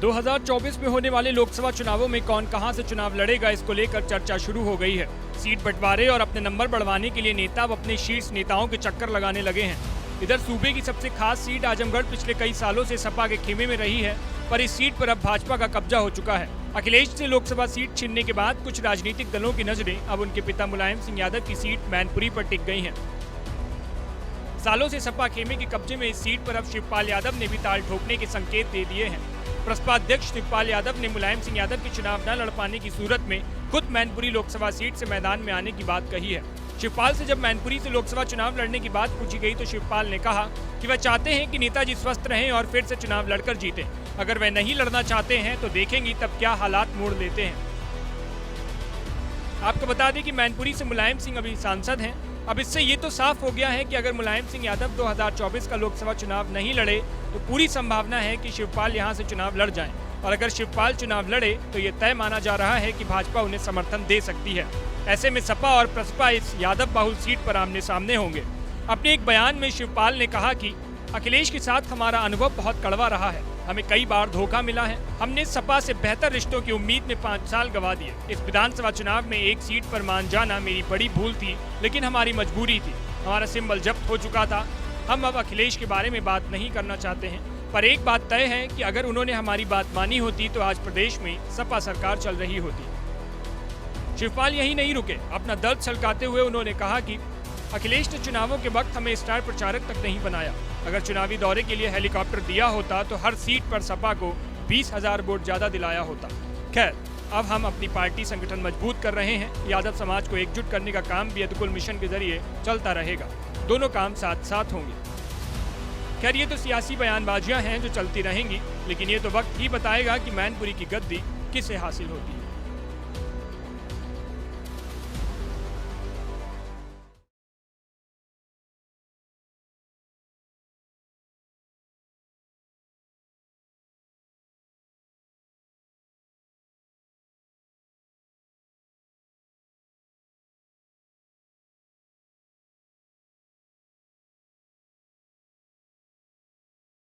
2024 में होने वाले लोकसभा चुनावों में कौन कहां से चुनाव लड़ेगा, इसको लेकर चर्चा शुरू हो गई है। सीट बंटवारे और अपने नंबर बढ़वाने के लिए नेता अब अपने शीर्ष नेताओं के चक्कर लगाने लगे हैं। इधर सूबे की सबसे खास सीट आजमगढ़ पिछले कई सालों से सपा के खेमे में रही है, पर इस सीट पर अब भाजपा का कब्जा हो चुका है। अखिलेश से लोकसभा सीट छीनने के बाद कुछ राजनीतिक दलों की नजरें अब उनके पिता मुलायम सिंह यादव की सीट मैनपुरी पर टिक गई हैं। सालों से सपा खेमे के कब्जे में इस सीट पर अब शिवपाल यादव ने भी ताल ठोकने के संकेत दे दिए हैं। प्रसपा अध्यक्ष शिवपाल यादव ने मुलायम सिंह यादव के चुनाव न लड़ पाने की सूरत में खुद मैनपुरी लोकसभा सीट से मैदान में आने की बात कही है। शिवपाल से जब मैनपुरी से लोकसभा चुनाव लड़ने की बात पूछी गई तो शिवपाल ने कहा कि वह चाहते हैं कि नेताजी स्वस्थ रहें और फिर से चुनाव लड़कर जीतें। अगर वह नहीं लड़ना चाहते हैं तो देखेंगी तब क्या हालात मोड़ लेते हैं। आपको बता दें कि मैनपुरी से मुलायम सिंह अभी सांसद हैं। अब इससे ये तो साफ हो गया है कि अगर मुलायम सिंह यादव 2024 का लोकसभा चुनाव नहीं लड़े तो पूरी संभावना है कि शिवपाल यहां से चुनाव लड़ जाएं। और अगर शिवपाल चुनाव लड़े तो ये तय माना जा रहा है कि भाजपा उन्हें समर्थन दे सकती है। ऐसे में सपा और प्रसपा इस यादव बाहुल सीट पर आमने सामने होंगे। अपने एक बयान में शिवपाल ने कहा कि अखिलेश के साथ हमारा अनुभव बहुत कड़वा रहा है। हमें कई बार धोखा मिला है। हमने सपा से बेहतर रिश्तों की उम्मीद में 5 साल गंवा दिए। इस विधानसभा चुनाव में एक सीट पर मान जाना मेरी बड़ी भूल थी, लेकिन हमारी मजबूरी थी। हमारा सिंबल जब्त हो चुका था। हम अब अखिलेश के बारे में बात नहीं करना चाहते हैं, पर एक बात तय है कि अगर उन्होंने हमारी बात मानी होती तो आज प्रदेश में सपा सरकार चल रही होती। शिवपाल यही नहीं रुके। अपना दर्द छलकाते हुए उन्होंने कहा कि अखिलेश ने चुनावों के वक्त हमें स्टार प्रचारक तक नहीं बनाया। अगर चुनावी दौरे के लिए हेलीकॉप्टर दिया होता तो हर सीट पर सपा को 20,000 वोट ज्यादा दिलाया होता। खैर, अब हम अपनी पार्टी संगठन मजबूत कर रहे हैं। यादव समाज को एकजुट करने का काम भी यदुकुल मिशन के जरिए चलता रहेगा। दोनों काम साथ साथ होंगे। खैर, ये तो सियासी बयानबाजियां हैं जो चलती रहेंगी, लेकिन ये तो वक्त ही बताएगा कि मैनपुरी की गद्दी किसे हासिल होती है।